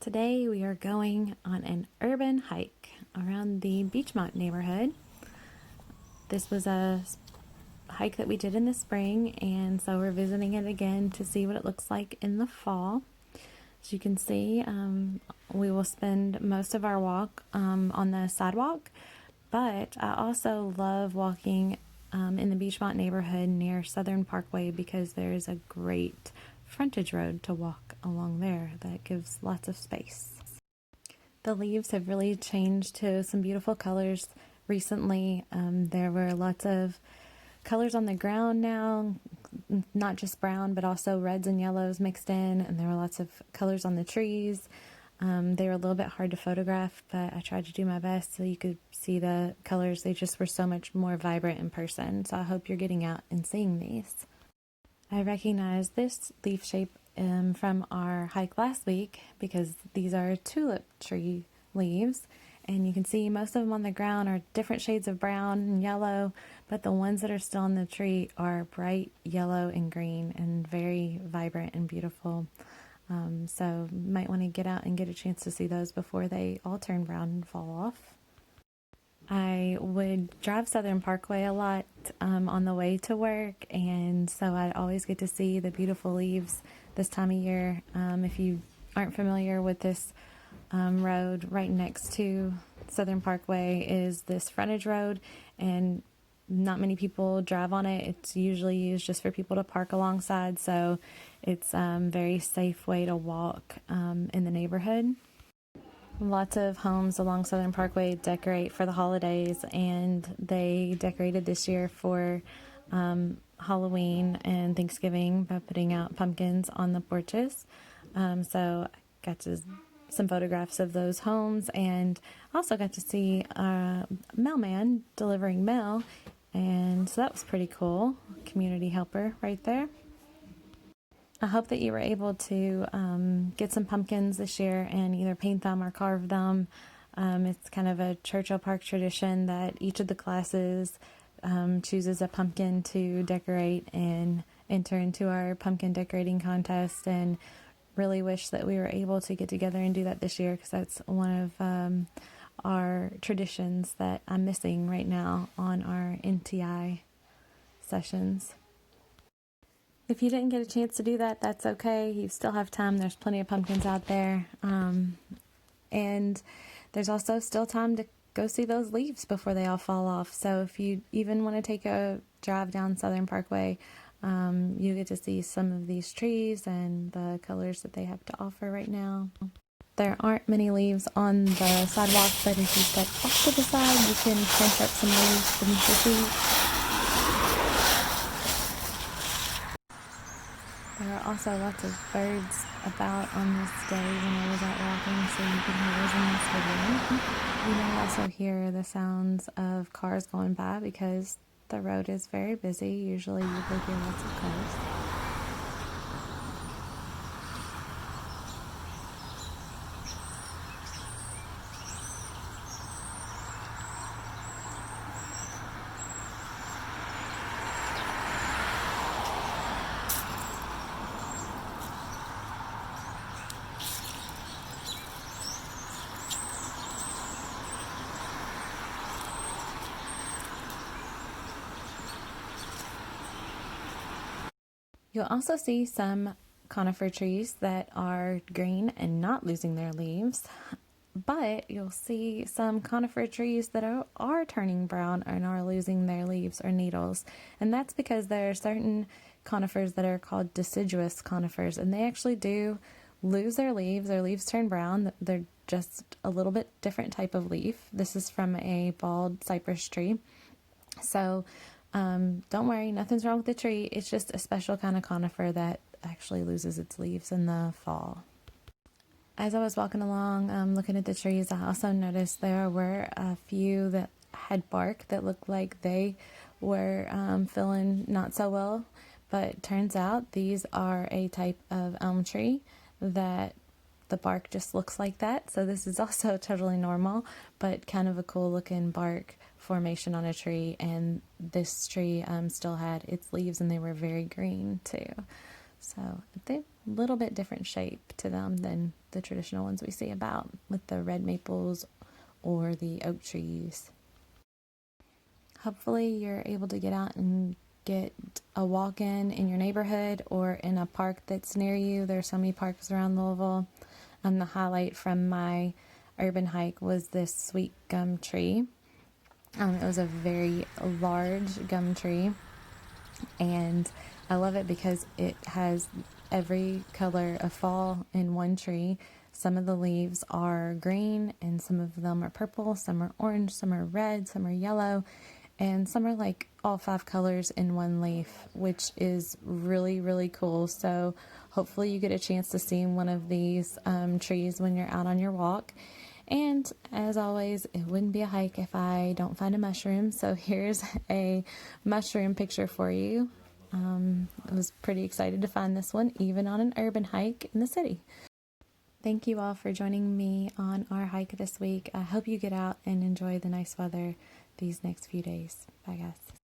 Today we are going on an urban hike around the Beachmont neighborhood. This was a hike that we did in the spring, and so we're visiting it again to see what it looks like in the fall. As you can see, we will spend most of our walk on the sidewalk, but I also love walking in the Beachmont neighborhood near Southern Parkway because there's a great frontage road to walk along there that gives lots of space. The leaves have really changed to some beautiful colors recently. There were lots of colors on the ground now, not just brown, but also reds and yellows mixed in, and there were lots of colors on the trees. They were a little bit hard to photograph, but I tried to do my best so you could see the colors. They just were so much more vibrant in person, so I hope you're getting out and seeing these. I recognize this leaf shape from our hike last week because these are tulip tree leaves, and you can see most of them on the ground are different shades of brown and yellow, but the ones that are still on the tree are bright yellow and green and very vibrant and beautiful. So you might want to get out and get a chance to see those before they all turn brown and fall off. I would drive Southern Parkway a lot on the way to work, and so I'd always get to see the beautiful leaves this time of year. If you aren't familiar with this road, right next to Southern Parkway is this frontage road, and not many people drive on it. It's usually used just for people to park alongside, so it's a very safe way to walk in the neighborhood. Lots of homes along Southern Parkway decorate for the holidays, and they decorated this year for Halloween and Thanksgiving by putting out pumpkins on the porches. So I got some photographs of those homes, and also got to see a mailman delivering mail, and so that was pretty cool. Community helper right there. I hope that you were able to get some pumpkins this year and either paint them or carve them. It's kind of a Churchill Park tradition that each of the classes chooses a pumpkin to decorate and enter into our pumpkin decorating contest, and really wish that we were able to get together and do that this year because that's one of our traditions that I'm missing right now on our NTI sessions. If you didn't get a chance to do that, that's okay. You still have time. There's plenty of pumpkins out there. And there's also still time to go see those leaves before they all fall off. So if you even want to take a drive down Southern Parkway, you get to see some of these trees and the colors that they have to offer right now. There aren't many leaves on the sidewalk, but if you step off to the side, you can crunch up some leaves beneath your feet. There are also lots of birds about on this day when I was out walking, so you can hear those in this video. You may also hear the sounds of cars going by because the road is very busy. Usually you will hear lots of cars. You'll also see some conifer trees that are green and not losing their leaves, but you'll see some conifer trees that are turning brown and are losing their leaves or needles, and that's because there are certain conifers that are called deciduous conifers, and they actually do lose their leaves. Their leaves turn brown. They're just a little bit different type of leaf. This is from a bald cypress tree. So don't worry, nothing's wrong with the tree. It's just a special kind of conifer that actually loses its leaves in the fall. As I was walking along, looking at the trees, I also noticed there were a few that had bark that looked like they were feeling not so well, but turns out these are a type of elm tree that the bark just looks like that. So this is also totally normal, but kind of a cool looking bark formation on a tree, and this tree still had its leaves and they were very green too. So they're a little bit different shape to them than the traditional ones we see about with the red maples or the oak trees. Hopefully you're able to get out and get a walk in your neighborhood or in a park that's near you. There's so many parks around Louisville. The highlight from my urban hike was this sweet gum tree. It was a very large gum tree, and I love it because it has every color of fall in one tree. Some of the leaves are green and some of them are purple, some are orange, some are red, some are yellow, and some are like all 5 colors in one leaf, which is really, really cool. So hopefully you get a chance to see one of these trees when you're out on your walk. And as always, it wouldn't be a hike if I don't find a mushroom. So here's a mushroom picture for you. I was pretty excited to find this one, even on an urban hike in the city. Thank you all for joining me on our hike this week. I hope you get out and enjoy the nice weather these next few days. Bye, guys.